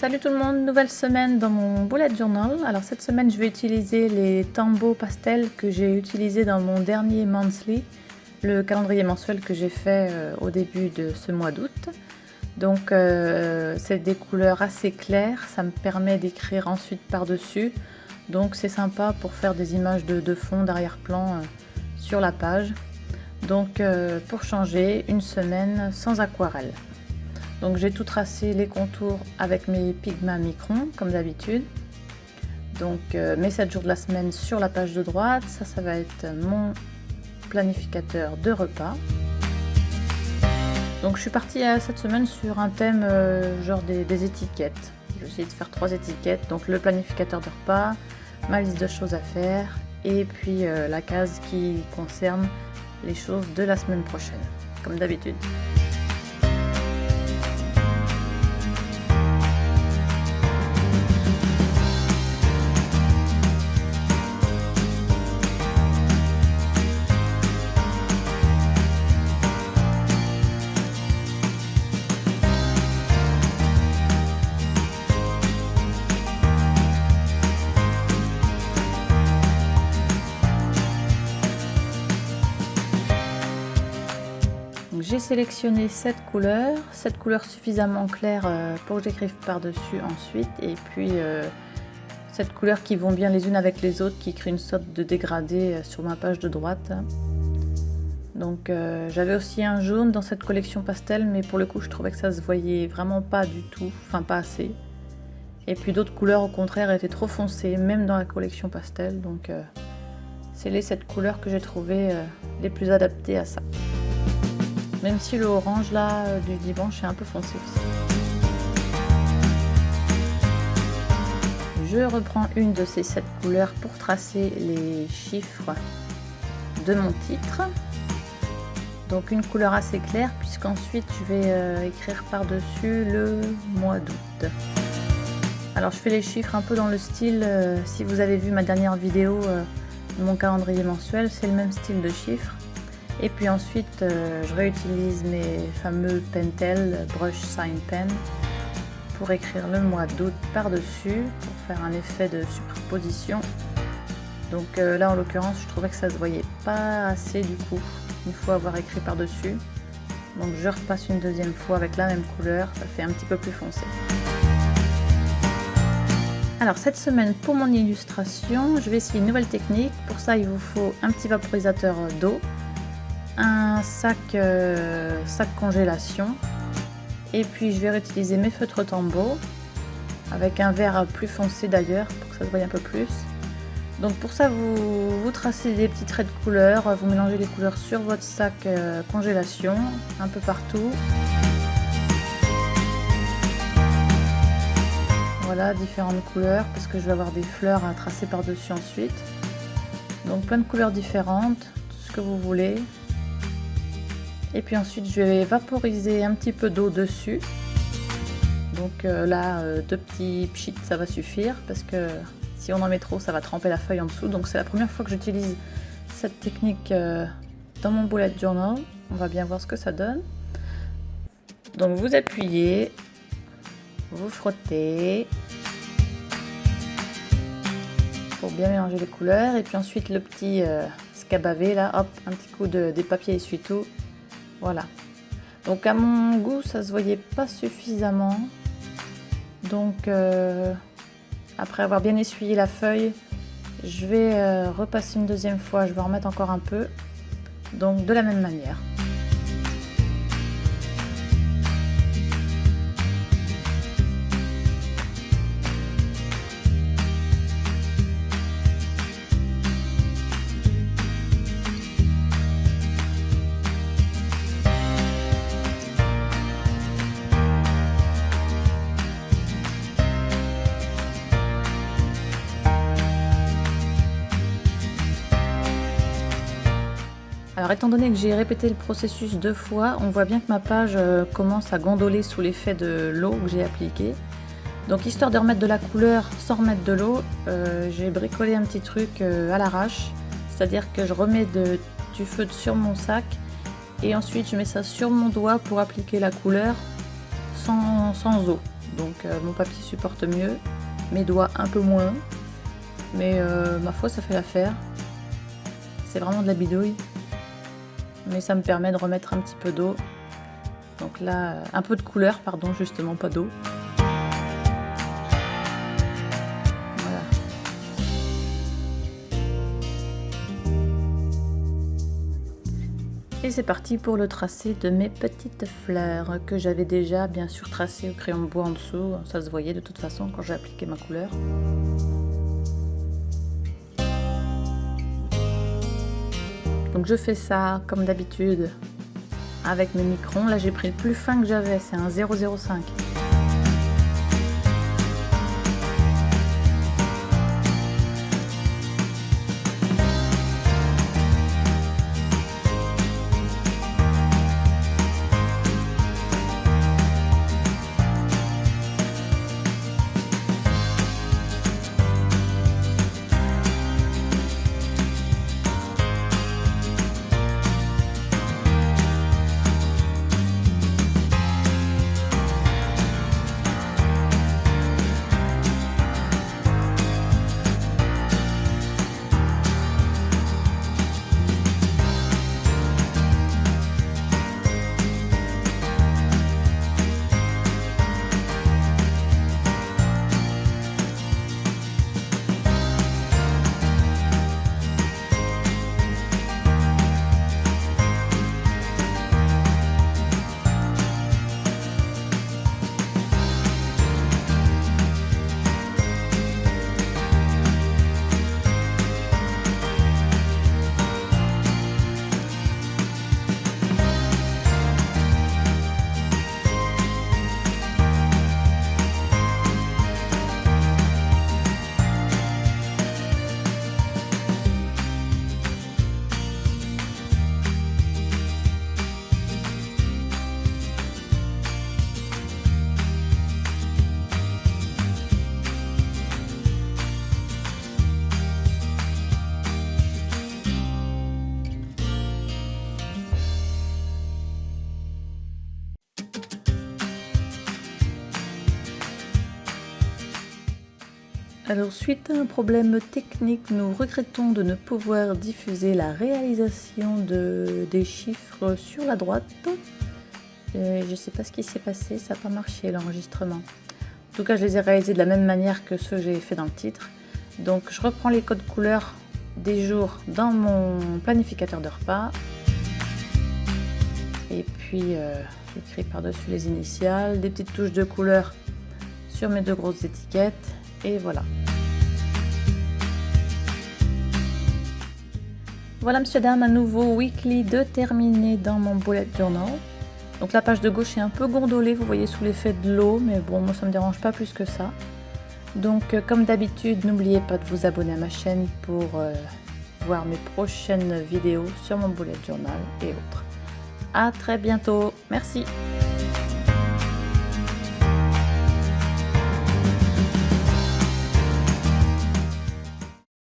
Salut tout le monde, nouvelle semaine dans mon bullet journal. Alors cette semaine je vais utiliser les Tombow pastels que j'ai utilisés dans mon dernier monthly, le calendrier mensuel que j'ai fait au début de ce mois d'août. Donc c'est des couleurs assez claires, ça me permet d'écrire ensuite par-dessus. Donc c'est sympa pour faire des images de fond, d'arrière-plan sur la page. Donc pour changer, une semaine sans aquarelle. Donc j'ai tout tracé les contours avec mes Pigma Micron comme d'habitude. Donc mes 7 jours de la semaine sur la page de droite, ça va être mon planificateur de repas. Donc je suis partie cette semaine sur un thème genre des étiquettes. J'ai essayé de faire 3 étiquettes, donc le planificateur de repas, ma liste de choses à faire et puis la case qui concerne les choses de la semaine prochaine, comme d'habitude. J'ai sélectionné cette couleur suffisamment claire pour que j'écrive par-dessus ensuite, et puis cette couleur qui vont bien les unes avec les autres, qui crée une sorte de dégradé sur ma page de droite. Donc j'avais aussi un jaune dans cette collection pastel, mais pour le coup je trouvais que ça se voyait vraiment pas du tout, enfin pas assez. Et puis d'autres couleurs au contraire étaient trop foncées, même dans la collection pastel, donc c'est les 7 couleurs que j'ai trouvées les plus adaptées à ça. Même si le orange là du dimanche est un peu foncé aussi. Je reprends une de ces 7 couleurs pour tracer les chiffres de mon titre. Donc une couleur assez claire, puisqu'ensuite je vais écrire par-dessus le mois d'août. Alors je fais les chiffres un peu dans le style, si vous avez vu ma dernière vidéo de mon calendrier mensuel, c'est le même style de chiffres. Et puis ensuite je réutilise mes fameux Pentel Brush Sign Pen pour écrire le mois d'août par-dessus, pour faire un effet de superposition. Donc là en l'occurrence je trouvais que ça se voyait pas assez du coup, une fois avoir écrit par-dessus. Donc je repasse une deuxième fois avec la même couleur, ça fait un petit peu plus foncé. Alors cette semaine pour mon illustration, je vais essayer une nouvelle technique. Pour ça il vous faut un petit vaporisateur d'eau, un sac congélation, et puis je vais réutiliser mes feutres Tombow avec un vert plus foncé d'ailleurs pour que ça se voie un peu plus. Donc pour ça vous tracez des petits traits de couleur, vous mélangez les couleurs sur votre sac congélation un peu partout. Voilà, différentes couleurs parce que je vais avoir des fleurs à tracer par dessus ensuite. Donc plein de couleurs différentes, tout ce que vous voulez. Et puis ensuite je vais vaporiser un petit peu d'eau dessus. Donc là 2 petits pchits ça va suffire, parce que si on en met trop ça va tremper la feuille en dessous. Donc c'est la première fois que j'utilise cette technique dans mon bullet journal. On va bien voir ce que ça donne. Donc vous appuyez, vous frottez pour bien mélanger les couleurs, et puis ensuite le petit scabavé là, hop, un petit coup des papiers essuie-tout. Voilà, donc à mon goût ça se voyait pas suffisamment, donc après avoir bien essuyé la feuille je vais repasser une deuxième fois, je vais en remettre encore un peu, donc de la même manière. Alors étant donné que j'ai répété le processus 2 fois, on voit bien que ma page commence à gondoler sous l'effet de l'eau que j'ai appliquée. Donc histoire de remettre de la couleur sans remettre de l'eau, j'ai bricolé un petit truc à l'arrache. C'est-à-dire que je remets du feutre sur mon sac et ensuite je mets ça sur mon doigt pour appliquer la couleur sans eau. donc mon papier supporte mieux, mes doigts un peu moins, mais ma foi ça fait l'affaire. C'est vraiment de la bidouille, mais ça me permet de remettre un petit peu d'eau. Donc là, un peu de couleur, pardon, justement, pas d'eau. Voilà. Et c'est parti pour le tracé de mes petites fleurs que j'avais déjà bien sûr tracées au crayon de bois en dessous. Ça se voyait de toute façon quand j'ai appliqué ma couleur. Donc je fais ça comme d'habitude avec mes microns. Là j'ai pris le plus fin que j'avais, c'est un 0,05. Alors suite à un problème technique, nous regrettons de ne pouvoir diffuser la réalisation des chiffres sur la droite. Je ne sais pas ce qui s'est passé, ça n'a pas marché l'enregistrement. En tout cas, je les ai réalisés de la même manière que ceux que j'ai fait dans le titre. Donc je reprends les codes couleurs des jours dans mon planificateur de repas. Et puis j'écris par-dessus les initiales, des petites touches de couleur sur mes deux grosses étiquettes. Et voilà. Voilà monsieur dame, un nouveau weekly de terminé dans mon bullet journal. Donc la page de gauche est un peu gondolée, vous voyez sous l'effet de l'eau, mais bon moi ça me dérange pas plus que ça. Donc comme d'habitude, n'oubliez pas de vous abonner à ma chaîne pour voir mes prochaines vidéos sur mon bullet journal et autres. À très bientôt, merci.